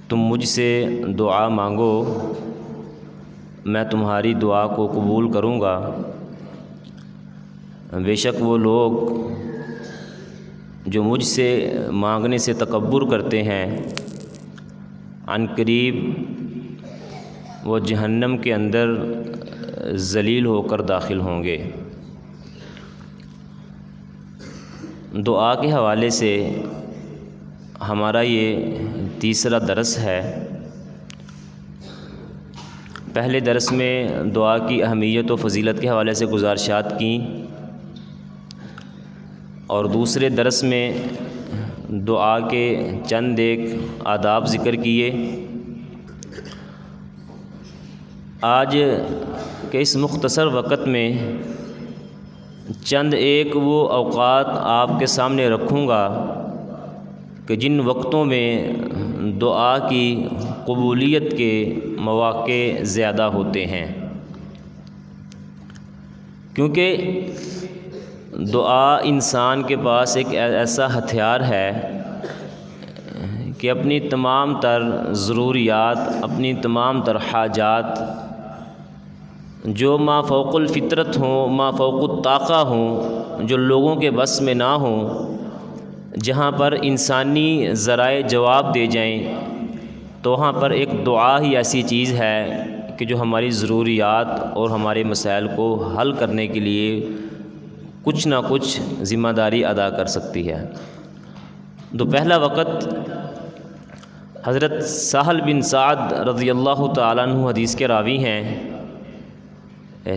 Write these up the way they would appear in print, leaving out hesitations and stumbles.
تم مجھ سے دعا مانگو، میں تمہاری دعا کو قبول کروں گا۔ بے شک وہ لوگ جو مجھ سے مانگنے سے تکبر کرتے ہیں، عن قریب وہ جہنم کے اندر ذلیل ہو کر داخل ہوں گے۔ دعا کے حوالے سے ہمارا یہ تیسرا درس ہے۔ پہلے درس میں دعا کی اہمیت و فضیلت کے حوالے سے گزارشات کیں، اور دوسرے درس میں دعا کے چند ایک آداب ذکر کیے۔ آج کے اس مختصر وقت میں چند ایک وہ اوقات آپ کے سامنے رکھوں گا کہ جن وقتوں میں دعا کی قبولیت کے مواقع زیادہ ہوتے ہیں، کیونکہ دعا انسان کے پاس ایک ایسا ہتھیار ہے کہ اپنی تمام تر ضروریات، اپنی تمام تر حاجات جو ما فوق الفطرت ہوں، ما فوق الطاقہ ہوں، جو لوگوں کے بس میں نہ ہوں، جہاں پر انسانی ذرائع جواب دے جائیں، تو وہاں پر ایک دعا ہی ایسی چیز ہے کہ جو ہماری ضروریات اور ہمارے مسائل کو حل کرنے کے لیے کچھ نہ کچھ ذمہ داری ادا کر سکتی ہے۔ تو پہلا وقت حضرت سہل بن سعد رضی اللہ تعالیٰ عنہ حدیث کے راوی ہیں،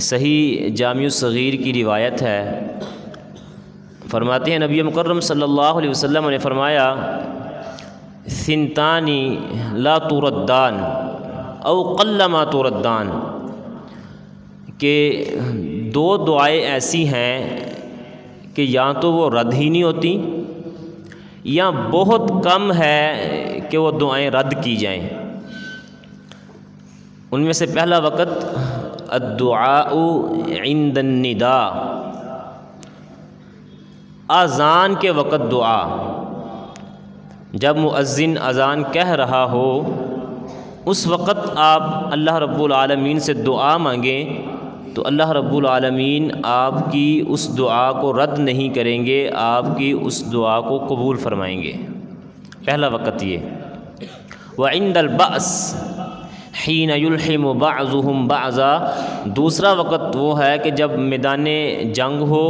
صحیح جامع الصغیر کی روایت ہے۔ فرماتے ہیں نبی مکرم صلی اللہ علیہ وسلم نے فرمایا، ثنتانی لا تردان او قلما تردان، کہ دو دعائیں ایسی ہیں کہ یا تو وہ رد ہی نہیں ہوتی، یا بہت کم ہے کہ وہ دعائیں رد کی جائیں۔ ان میں سے پہلا وقت الدعاء عند النداء، اذان کے وقت دعا۔ جب مؤذن اذان کہہ رہا ہو اس وقت آپ اللہ رب العالمین سے دعا مانگیں تو اللہ رب العالمین آپ کی اس دعا کو رد نہیں کریں گے، آپ کی اس دعا کو قبول فرمائیں گے۔ پہلا وقت یہ۔ وعند البأس حین یلحم بعضهم بعضا، دوسرا وقت وہ ہے کہ جب میدان جنگ ہو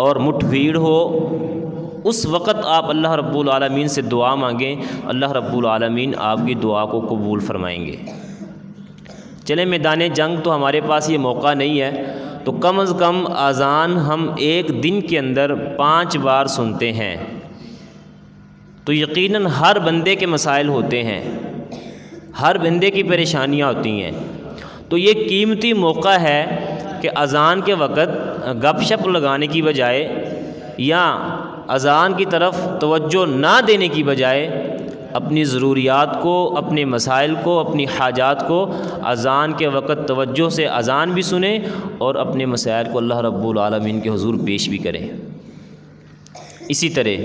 اور مٹھ بھیڑ ہو، اس وقت آپ اللہ رب العالمین سے دعا مانگیں، اللہ رب العالمین آپ کی دعا کو قبول فرمائیں گے۔ چلیں میدان جنگ تو ہمارے پاس یہ موقع نہیں ہے، تو کم از کم اذان ہم ایک دن کے اندر 5 بار سنتے ہیں، تو یقیناً ہر بندے کے مسائل ہوتے ہیں، ہر بندے کی پریشانیاں ہوتی ہیں، تو یہ قیمتی موقع ہے کہ اذان کے وقت گپ شپ لگانے کی بجائے یا اذان کی طرف توجہ نہ دینے کی بجائے اپنی ضروریات کو، اپنے مسائل کو، اپنی حاجات کو اذان کے وقت توجہ سے اذان بھی سنیں اور اپنے مسائل کو اللہ رب العالمین کے حضور پیش بھی کریں۔ اسی طرح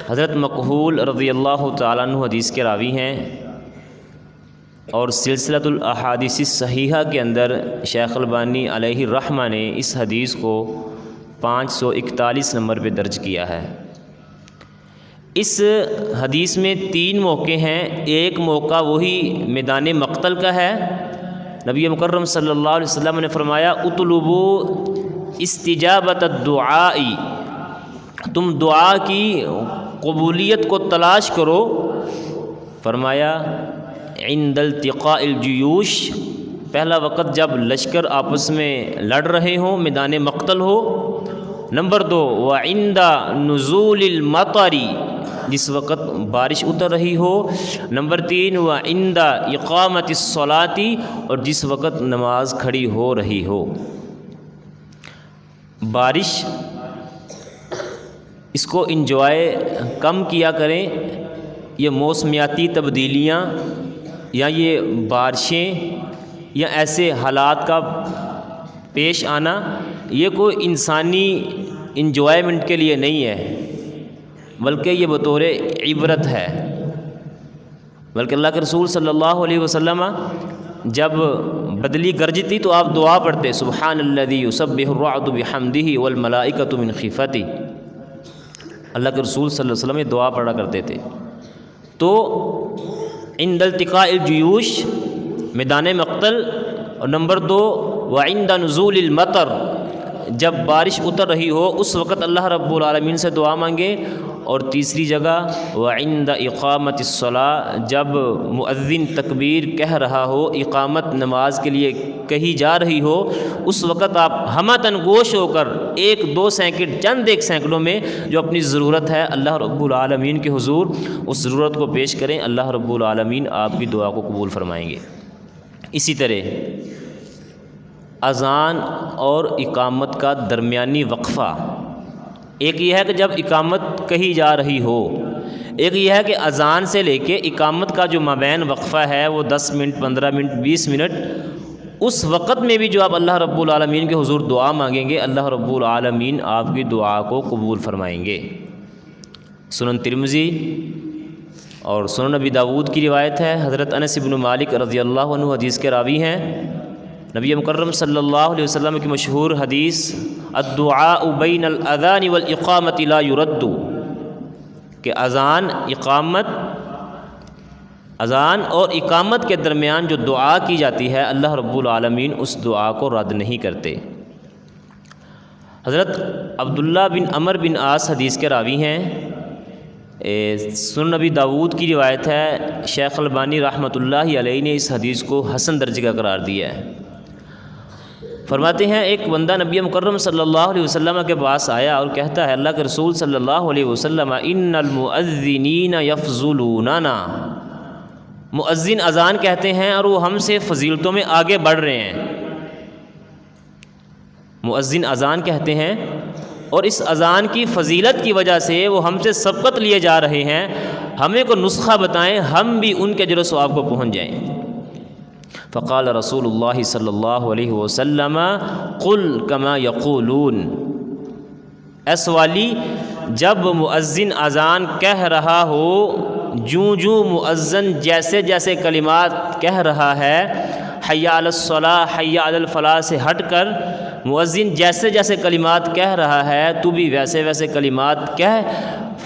حضرت مکحول رضی اللہ تعالیٰ عنہ حدیث کے راوی ہیں، اور سلسلۃ الاحادیث الصحیحہ کے اندر شیخ البانی علیہ الرحمہ نے اس حدیث کو 541 نمبر پہ درج کیا ہے۔ اس حدیث میں 3 موقع ہیں۔ ایک موقع وہی میدان مقتل کا ہے۔ نبی مکرم صلی اللہ علیہ وسلم نے فرمایا، اطلبوا استجابت الدعاء، تم دعا کی قبولیت کو تلاش کرو۔ فرمایا عند التقاء الجیوش، پہلا وقت جب لشکر آپس میں لڑ رہے ہوں، میدان مقتل ہو۔ نمبر 2 وعند نزول المطر، جس وقت بارش اتر رہی ہو۔ نمبر 3 وعند اقامت الصلاة، اور جس وقت نماز کھڑی ہو رہی ہو۔ بارش اس کو انجوائے کم کیا کریں، یہ موسمیاتی تبدیلیاں یا یہ بارشیں یا ایسے حالات کا پیش آنا یہ کوئی انسانی انجوائمنٹ کے لیے نہیں ہے، بلکہ یہ بطور عبرت ہے۔ بلکہ اللہ کے رسول صلی اللہ علیہ وسلم جب بدلی گرجتی تو آپ دعا پڑھتے سبحان الذی یسبح الرعد بحمدہ والملائکۃ من خیفتہ. اللہ کے رسول صلی اللہ علیہ وسلم یہ دعا پڑھا کرتے تھے. تو عند التقاء الجیوش میدان مقتل، اور نمبر 2 وعند نزول المطر جب بارش اتر رہی ہو اس وقت اللہ رب العالمین سے دعا مانگے. اور تیسری جگہ وعند اقامت الصلاۃ جب مؤذن تکبیر کہہ رہا ہو، اقامت نماز کے لیے کہی جا رہی ہو، اس وقت آپ ہمتاً گوش ہو کر 1-2 سیکنڈ چند 1 سیکنڈوں میں جو اپنی ضرورت ہے اللہ رب العالمین کے حضور اس ضرورت کو پیش کریں. اللہ رب العالمین آپ کی دعا کو قبول فرمائیں گے. اسی طرح اذان اور اقامت کا درمیانی وقفہ، ایک یہ ہے کہ جب اقامت کہی جا رہی ہو، ایک یہ ہے کہ اذان سے لے کے اقامت کا جو مابین وقفہ ہے وہ 10 منٹ 15 منٹ 20 منٹ، اس وقت میں بھی جو آپ اللہ رب العالمین کے حضور دعا مانگیں گے اللہ رب العالمین آپ کی دعا کو قبول فرمائیں گے. سنن ترمذی اور سنن نبی داود کی روایت ہے، حضرت انس بن مالک رضی اللہ عنہ حدیث کے راوی ہیں. نبی مکرم صلی اللہ علیہ وسلم کی مشہور حدیث الدعاء بین الاذان والاقامت لا يرد، کہ اذان اور اقامت کے درمیان جو دعا کی جاتی ہے اللہ رب العالمین اس دعا کو رد نہیں کرتے. حضرت عبداللہ بن عمر بن عاص حدیث کے راوی ہیں. سنن نبی داود کی روایت ہے، شیخ البانی رحمۃ اللہ علیہ نے اس حدیث کو حسن درجے کا قرار دیا ہے. فرماتے ہیں ایک بندہ نبی مکرم صلی اللہ علیہ وسلم کے پاس آیا اور کہتا ہے اللہ کے رسول صلی اللہ علیہ وسلم ان المؤذنین یفضلوننا، مؤذن اذان کہتے ہیں اور وہ ہم سے فضیلتوں میں آگے بڑھ رہے ہیں. مؤذن اذان کہتے ہیں اور اس اذان کی فضیلت کی وجہ سے وہ ہم سے سبقت لیے جا رہے ہیں، ہمیں کو نسخہ بتائیں ہم بھی ان کے اجر و ثواب کو پہنچ جائیں. فقال رسول اللہ صلی اللہ علیہ وسلم قل کما یقولون، اے سوالی جب مؤذن اذان کہہ رہا ہو، جوں مؤذن جیسے جیسے کلمات کہہ رہا ہے، حی علی الصلاۃ حی علی الفلاح سے ہٹ کر مؤذن جیسے جیسے کلمات کہہ رہا ہے تو بھی ویسے ویسے کلمات کہہ.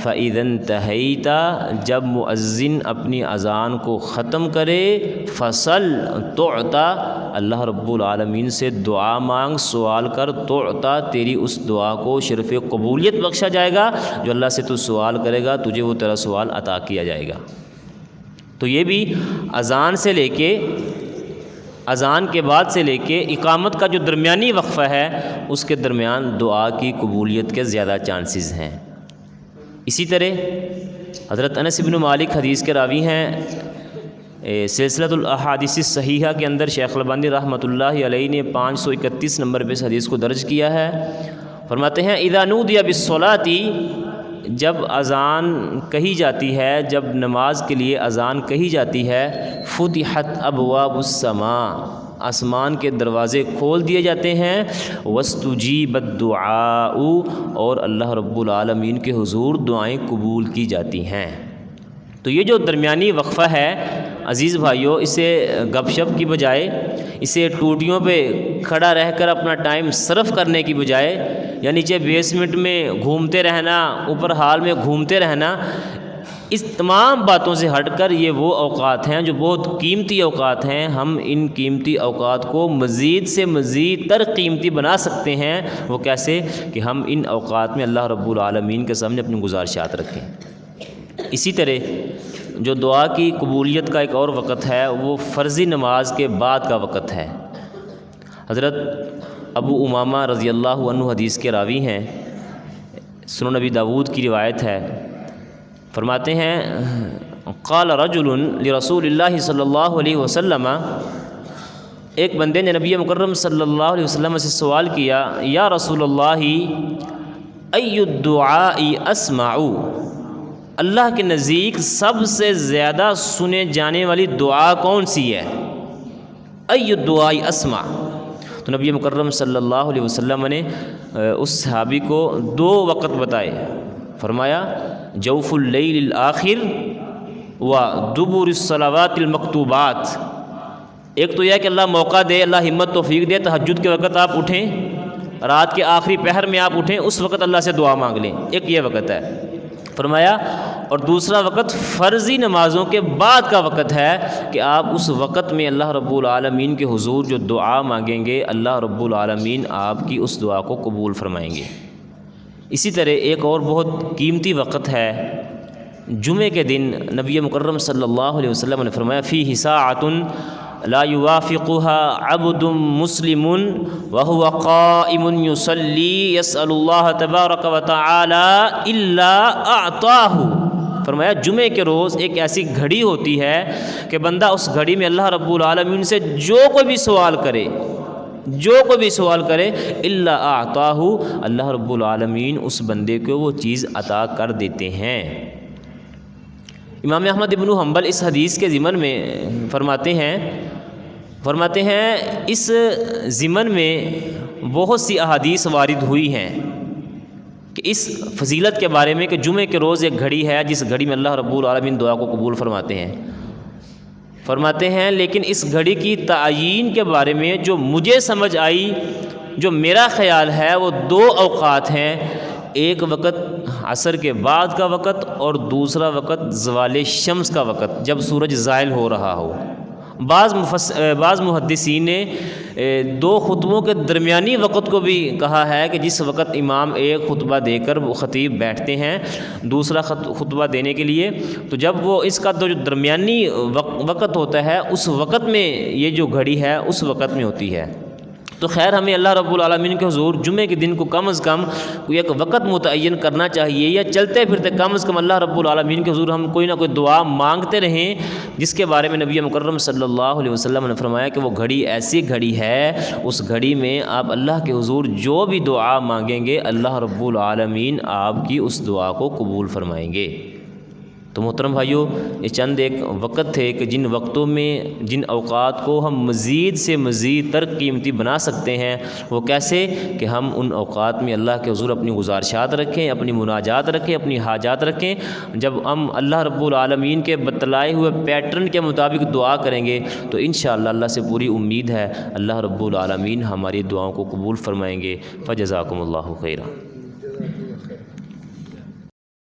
فَإِذَا انْتَهَيْتَ جب مؤذن اپنی اذان کو ختم کرے، فصل تُعْطَى اللہ رب العالمین سے دعا مانگ، سوال کر، تُعْطَى تیری اس دعا کو شرف قبولیت بخشا جائے گا. جو اللہ سے تو سوال کرے گا تجھے وہ تیرا سوال عطا کیا جائے گا. تو یہ بھی اذان سے لے کے اذان کے بعد سے لے کے اقامت کا جو درمیانی وقفہ ہے اس کے درمیان دعا کی قبولیت کے زیادہ چانسز ہیں. اسی طرح حضرت انس بن مالک حدیث کے راوی ہیں. سلسلۃ الاحادیث الصحیحہ کے اندر شیخ البانی رحمۃ اللہ علیہ نے 531 نمبر پہ اس حدیث کو درج کیا ہے. فرماتے ہیں اذا نودی بالصلاۃ جب اذان کہی جاتی ہے، جب نماز کے لیے اذان کہی جاتی ہے، فتحت ابواب السماء آسمان کے دروازے کھول دیے جاتے ہیں، واستجیب الدعاء اور اللہ رب العالمین کے حضور دعائیں قبول کی جاتی ہیں. تو یہ جو درمیانی وقفہ ہے عزیز بھائیوں، اسے گپ شپ کی بجائے، اسے ٹوٹیوں پہ کھڑا رہ کر اپنا ٹائم صرف کرنے کی بجائے یا نیچے بیسمنٹ میں گھومتے رہنا، اوپر ہال میں گھومتے رہنا، اس تمام باتوں سے ہٹ کر یہ وہ اوقات ہیں جو بہت قیمتی اوقات ہیں. ہم ان قیمتی اوقات کو مزید سے مزید تر قیمتی بنا سکتے ہیں. وہ کیسے؟ کہ ہم ان اوقات میں اللہ رب العالمین کے سامنے اپنی گزارشات رکھیں. اسی طرح جو دعا کی قبولیت کا ایک اور وقت ہے وہ فرضی نماز کے بعد کا وقت ہے. حضرت ابو امامہ رضی اللہ عنہ حدیث کے راوی ہیں، سنن نبی داود کی روایت ہے. فرماتے ہیں قال رجل لرسول اللہ صلی اللہ علیہ وسلم، ایک بندے نے نبی مکرم صلی اللہ علیہ وسلم سے سوال کیا، یا رسول اللہ ای الدعاء اسمع، اللہ کے نزدیک سب سے زیادہ سنے جانے والی دعا کون سی ہے؟ ای الدعاء اسمع. تو نبی مکرم صلی اللہ علیہ وسلم نے اس صحابی کو 2 وقت بتائے. فرمایا جوف اللیل الآخر و دبر الصلوات المکتوبات۔ ایک تو یہ کہ اللہ موقع دے، اللہ ہمت توفیق دے، تہجد کے وقت آپ اٹھیں، رات کے آخری پہر میں آپ اٹھیں، اس وقت اللہ سے دعا مانگ لیں، ایک یہ وقت ہے فرمایا۔ اور دوسرا وقت فرضی نمازوں کے بعد کا وقت ہے کہ آپ اس وقت میں اللہ رب العالمین کے حضور جو دعا مانگیں گے، اللہ رب العالمین آپ کی اس دعا کو قبول فرمائیں گے۔ اسی طرح ایک اور بہت قیمتی وقت ہے جمعے کے دن، نبی مکرم صلی اللہ علیہ وسلم نے فرمایا فیہ ساعۃ لا یوافقها عبد مسلم وهو قائم یصلی یسأل اللہ تبارک وتعالی الا اعطاہ۔ فرمایا جمعے کے روز ایک ایسی گھڑی ہوتی ہے کہ بندہ اس گھڑی میں اللہ رب العالمین سے جو کوئی بھی سوال کرے، الا اعطاہ، اللہ رب العالمین اس بندے کو وہ چیز عطا کر دیتے ہیں۔ امام احمد ابن حنبل اس حدیث کے ضمن میں فرماتے ہیں اس ضمن میں بہت سی احادیث وارد ہوئی ہیں کہ اس فضیلت کے بارے میں کہ جمعے کے روز ایک گھڑی ہے جس گھڑی میں اللہ رب العالمین دعا کو قبول فرماتے ہیں، لیکن اس گھڑی کی تعیین کے بارے میں جو مجھے سمجھ آئی، جو میرا خیال ہے، وہ دو اوقات ہیں، ایک وقت عصر کے بعد کا وقت اور دوسرا وقت زوال شمس کا وقت جب سورج زائل ہو رہا ہو۔ بعض محدثین نے دو خطبوں کے درمیانی وقت کو بھی کہا ہے کہ جس وقت امام ایک خطبہ دے کر وہ خطیب بیٹھتے ہیں دوسرا خطبہ دینے کے لیے، تو جب وہ اس کا جو درمیانی وقت ہوتا ہے اس وقت میں یہ جو گھڑی ہے اس وقت میں ہوتی ہے۔ تو خیر ہمیں اللہ رب العالمین کے حضور جمعے کے دن کو کم از کم کوئی ایک وقت متعین کرنا چاہیے، یا چلتے پھرتے کم از کم اللہ رب العالمین کے حضور ہم کوئی نہ کوئی دعا مانگتے رہیں، جس کے بارے میں نبی مکرم صلی اللہ علیہ وسلم نے فرمایا کہ وہ گھڑی ایسی گھڑی ہے، اس گھڑی میں آپ اللہ کے حضور جو بھی دعا مانگیں گے اللہ رب العالمین آپ کی اس دعا کو قبول فرمائیں گے۔ تو محترم بھائیوں، یہ چند ایک وقت تھے کہ جن وقتوں میں جن اوقات کو ہم مزید سے مزید تر قیمتی بنا سکتے ہیں، وہ کیسے کہ ہم ان اوقات میں اللہ کے حضور اپنی گزارشات رکھیں، اپنی مناجات رکھیں، اپنی حاجات رکھیں۔ جب ہم اللہ رب العالمین کے بتلائے ہوئے پیٹرن کے مطابق دعا کریں گے تو انشاءاللہ اللہ سے پوری امید ہے اللہ رب العالمین ہماری دعاؤں کو قبول فرمائیں گے۔ فجزاکم اللہ خیرا۔